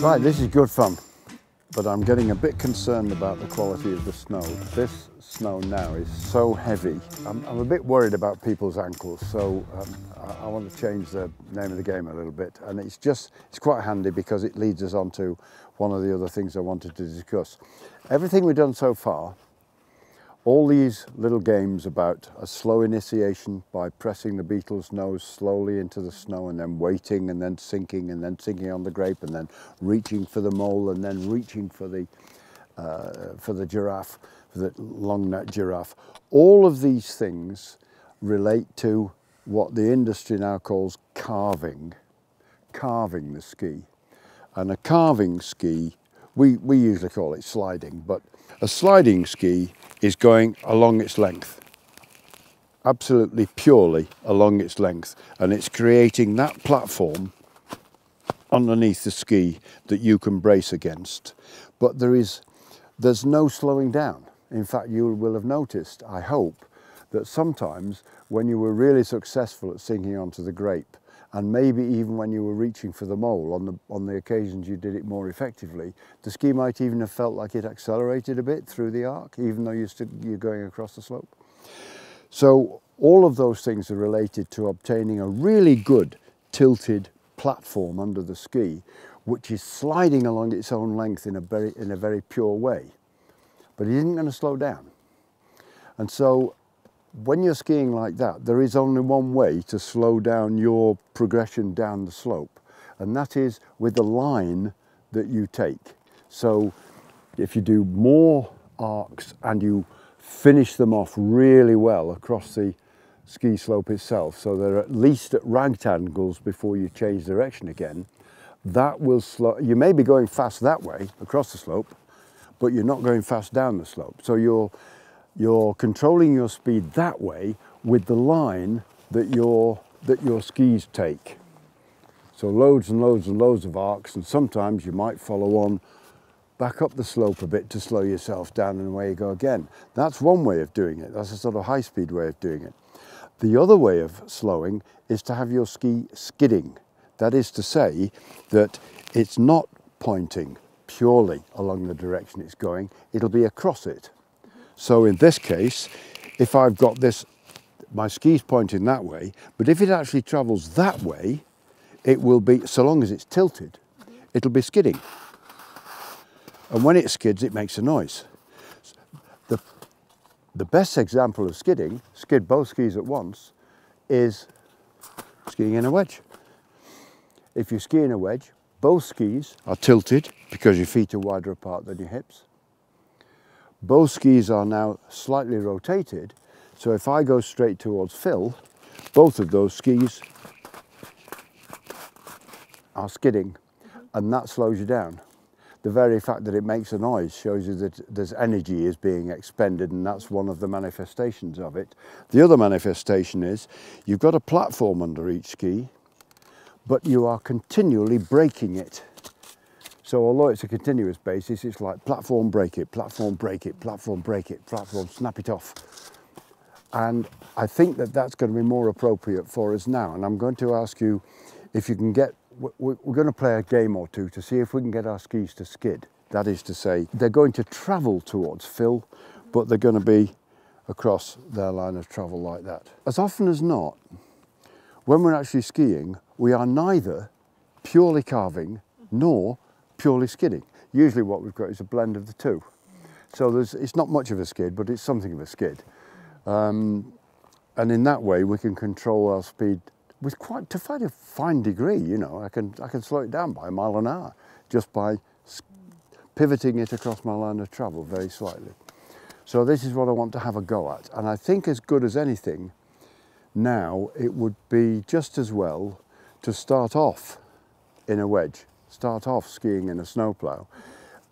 Right, this is good fun, but I'm getting a bit concerned about the quality of the snow. This snow now is so heavy. I'm a bit worried about people's ankles, so I want to change the name of the game a little bit. And it's quite handy because it leads us on to one of the other things I wanted to discuss. Everything we've done so far, all these little games about a slow initiation by pressing the beetle's nose slowly into the snow and then waiting and then sinking on the grape and then reaching for the mole and then reaching for the giraffe, for the long-necked giraffe. All of these things relate to what the industry now calls carving the ski. And a carving ski, we usually call it sliding, but a sliding ski is going along its length, absolutely purely along its length, and it's creating that platform underneath the ski that you can brace against. But there's no slowing down. In fact, you will have noticed, I hope, that sometimes when you were really successful at sinking onto the grape, and maybe even when you were reaching for the mole on the occasions you did it more effectively, the ski might even have felt like it accelerated a bit through the arc, even though you're going across the slope. So all of those things are related to obtaining a really good tilted platform under the ski, which is sliding along its own length in a very pure way. But it isn't going to slow down. And so when you're skiing like that, there is only one way to slow down your progression down the slope, and that is with the line that you take. So if you do more arcs and you finish them off really well across the ski slope itself, so they're at least at right angles before you change direction again, that will slow. You may be going fast that way across the slope, but you're not going fast down the slope. So you're controlling your speed that way with the line that your skis take. So loads and loads and loads of arcs, and sometimes you might follow on back up the slope a bit to slow yourself down, and away you go again. That's one way of doing it. That's a sort of high-speed way of doing it. The other way of slowing is to have your ski skidding. That is to say that it's not pointing purely along the direction it's going, it'll be across it. So in this case, if I've got this, my ski's pointing that way, but if it actually travels that way, it will be, so long as it's tilted, it'll be skidding. And when it skids, it makes a noise. The best example of skidding, skid both skis at once, is skiing in a wedge. If you ski in a wedge, both skis are tilted because your feet are wider apart than your hips. Both skis are now slightly rotated, so if I go straight towards Phil, both of those skis are skidding, and that slows you down. The very fact that it makes a noise shows you that there's energy is being expended, and that's one of the manifestations of it. The other manifestation is you've got a platform under each ski, but you are continually braking it. So although it's a continuous basis, it's like platform, break it, platform, break it, platform, break it, platform, snap it off. And I think that that's going to be more appropriate for us now. And I'm going to ask you if you can we're going to play a game or two to see if we can get our skis to skid. That is to say, they're going to travel towards Phil, but they're going to be across their line of travel like that. As often as not, when we're actually skiing, we are neither purely carving nor purely skidding. Usually what we've got is a blend of the two. So it's not much of a skid, but it's something of a skid. And in that way, we can control our speed with to quite a fine degree. You know, I can slow it down by a mile an hour just by pivoting it across my line of travel very slightly. So this is what I want to have a go at. And I think as good as anything, now it would be just as well to start off in a wedge. Start off skiing in a snowplow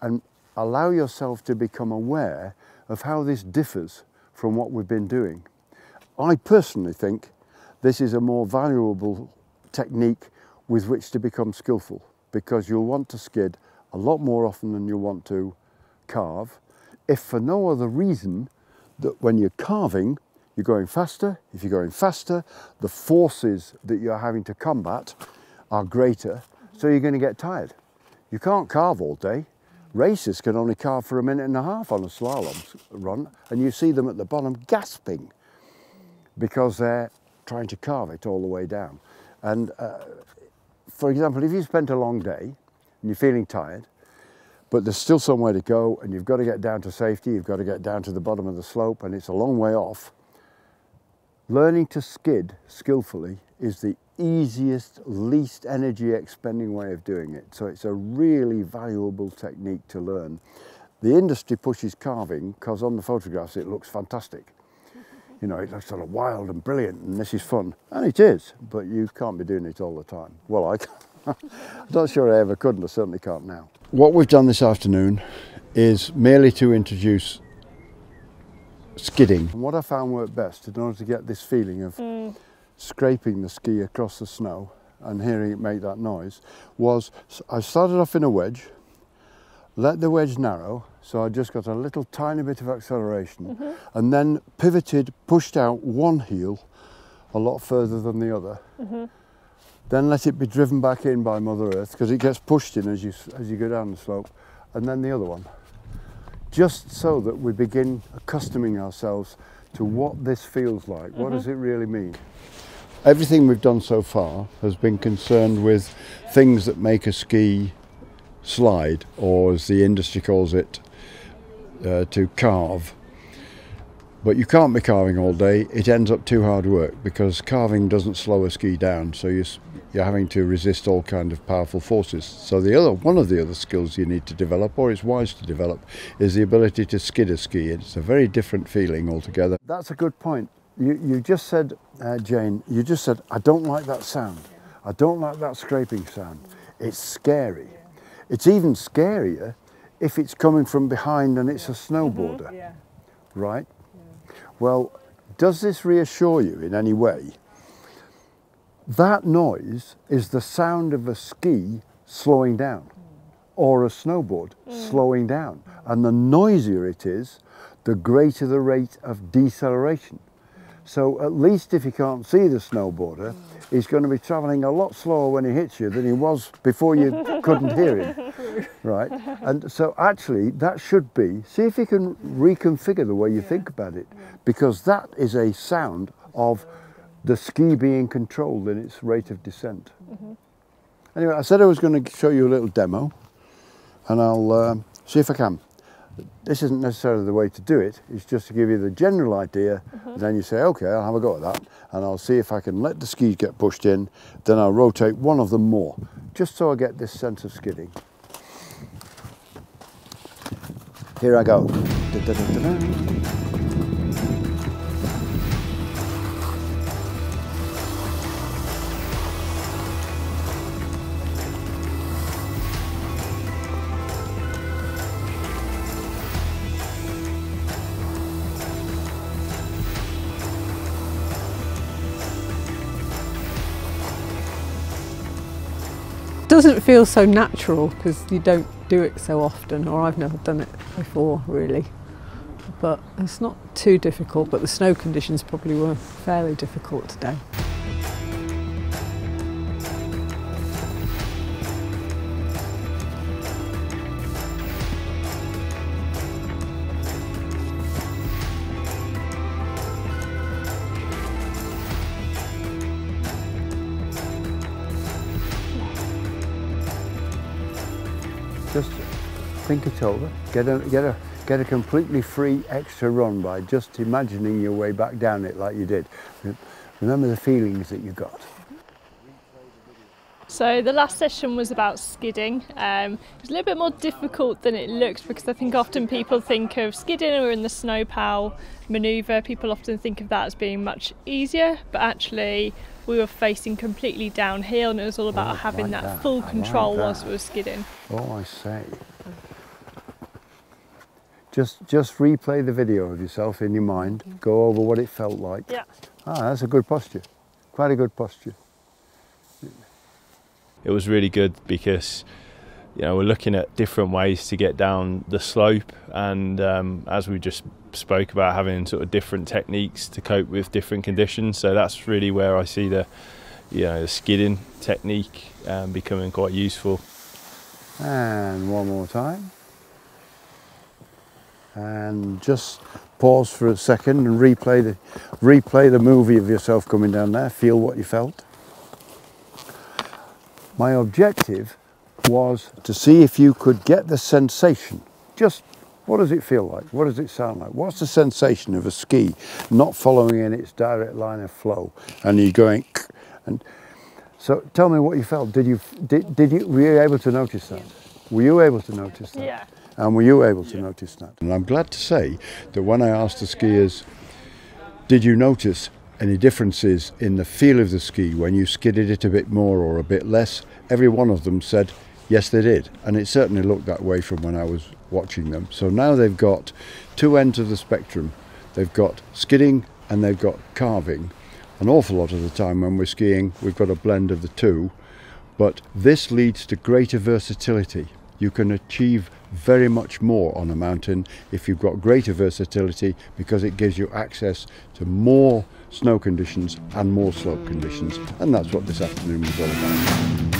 and allow yourself to become aware of how this differs from what we've been doing. I personally think this is a more valuable technique with which to become skillful, because you'll want to skid a lot more often than you'll want to carve, if for no other reason that when you're carving, you're going faster. If you're going faster, the forces that you're having to combat are greater, so you're going to get tired. You can't carve all day. Racers can only carve for a minute and a half on a slalom run, and you see them at the bottom gasping because they're trying to carve it all the way down. And for example, if you spent a long day and you're feeling tired, but there's still somewhere to go and you've got to get down to safety, you've got to get down to the bottom of the slope and it's a long way off, learning to skid skillfully is the easiest, least energy expending way of doing it. So it's a really valuable technique to learn. The industry pushes carving because on the photographs it looks fantastic. You know, it looks sort of wild and brilliant and this is fun. And it is, but you can't be doing it all the time. Well, I'm not sure I ever could, and I certainly can't now. What we've done this afternoon is merely to introduce skidding. And what I found worked best in order to get this feeling of scraping the ski across the snow and hearing it make that noise was I started off in a wedge, let the wedge narrow, so I just got a little tiny bit of acceleration, and then pivoted, pushed out one heel a lot further than the other. Then let it be driven back in by Mother Earth because it gets pushed in as you go down the slope, and then the other one. Just so that we begin accustoming ourselves to what this feels like. What does it really mean? Everything we've done so far has been concerned with things that make a ski slide, or as the industry calls it, to carve. But you can't be carving all day. It ends up too hard work because carving doesn't slow a ski down, so you're having to resist all kind of powerful forces. So one of the other skills you need to develop, or it's wise to develop, is the ability to skid a ski. It's a very different feeling altogether. That's a good point. You just said, Jane, you just said, I don't like that sound. I don't like that scraping sound. It's scary. It's even scarier if it's coming from behind and it's a snowboarder, right? Well, does this reassure you in any way? That noise is the sound of a ski slowing down or a snowboard slowing down. And the noisier it is, the greater the rate of deceleration. So at least if you can't see the snowboarder, he's going to be travelling a lot slower when he hits you than he was before you couldn't hear him, right? And so actually that should be, see if you can reconfigure the way you think about it, because that is a sound of the ski being controlled in its rate of descent. Anyway, I said I was going to show you a little demo, and I'll see if I can. This isn't necessarily the way to do it, it's just to give you the general idea, and then you say, okay, I'll have a go at that, and I'll see if I can let the skis get pushed in, then I'll rotate one of them more, just so I get this sense of skidding. Here I go. Doesn't feel so natural because you don't do it so often, or I've never done it before really, but it's not too difficult, but the snow conditions probably were fairly difficult today. Just think it over, get a completely free extra run by just imagining your way back down it like you did. Remember the feelings that you got. So the last session was about skidding. It was a little bit more difficult than it looked because I think often people think of skidding or in the snow plough manoeuvre, people often think of that as being much easier, but actually we were facing completely downhill and it was all about having that full control whilst we were skidding. Oh, I say. Just replay the video of yourself in your mind, go over what it felt like. Yeah. Ah, that's a good posture, quite a good posture. It was really good because, you know, we're looking at different ways to get down the slope, and as we just spoke about, having sort of different techniques to cope with different conditions. So that's really where I see the skidding technique becoming quite useful. And one more time. And just pause for a second and replay the movie of yourself coming down there. Feel what you felt. My objective was to see if you could get the sensation. Just what does it feel like? What does it sound like? What's the sensation of a ski not following in its direct line of flow and you're going and so tell me what you felt. Were you able to notice that? Were you able to notice that? Yeah. And were you able to notice that? And I'm glad to say that when I asked the skiers, did you notice any differences in the feel of the ski when you skidded it a bit more or a bit less? Every one of them said yes they did, and it certainly looked that way from when I was watching them. So now they've got two ends of the spectrum. They've got skidding and they've got carving. An awful lot of the time when we're skiing we've got a blend of the two, but this leads to greater versatility. You can achieve very much more on a mountain if you've got greater versatility, because it gives you access to more snow conditions and more slope conditions, and that's what this afternoon was all about.